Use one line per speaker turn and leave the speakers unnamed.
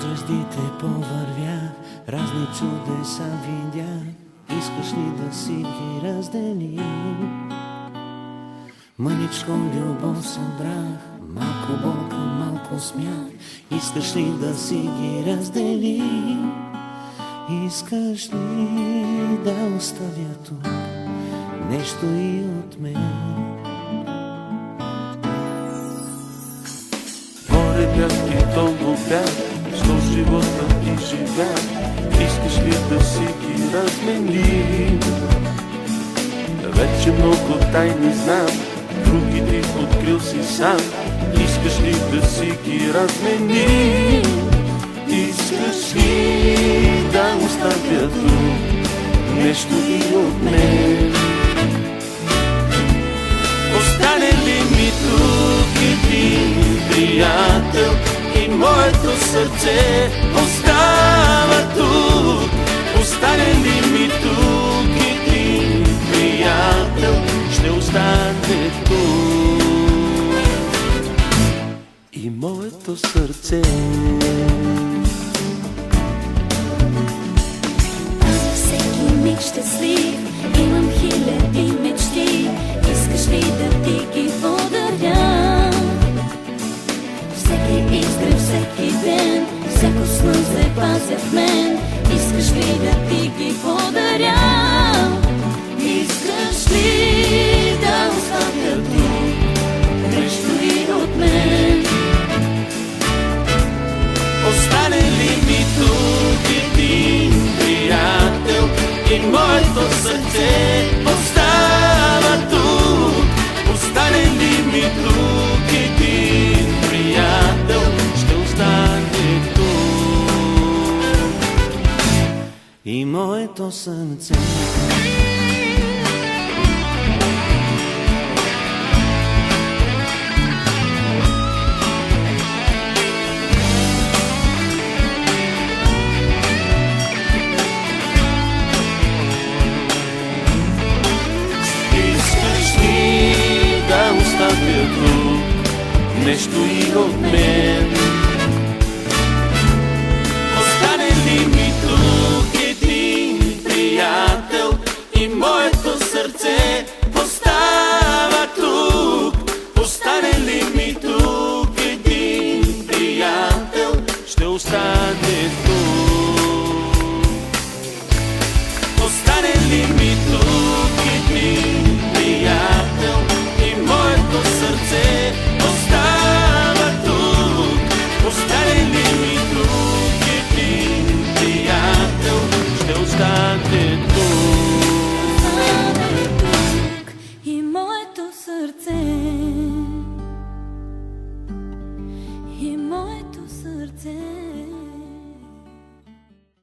звездите повървях, разни чудеса видях. Искаш ли да си ги разделим? Мъничко любов събрах, малко болка, малко смях. Искаш ли да си ги разделим? Искаш ли да оставя тук нещо и от мен?
Море бях и толкова бях, сто живота и живях. Искаш ли да си ги разменим? Вече много тайни знам, други ти открил си сам. Искаш ли да си ги разменим? Искаш ли да оставя тук нещо и от мен? Остане ли ми тук един приятел и моето сърце остава тук? Остане ли ми тук един приятел, ще остане тук и моето сърце.
Всеки миг щастлив, имам хиляди мечти. Искаш ли да ти ги подаря? Всеки изгрев, всеки ден, всяко слънце пазя в мен. Искаш ли да ти ги подаря? Искаш ли да оставя тук нещо и от мен?
Остане ли ми тук един приятел и моето сърце остава тук? Остане ли ми тук един приятел, ще остане тук
И моето сърце.
нещо и от мен.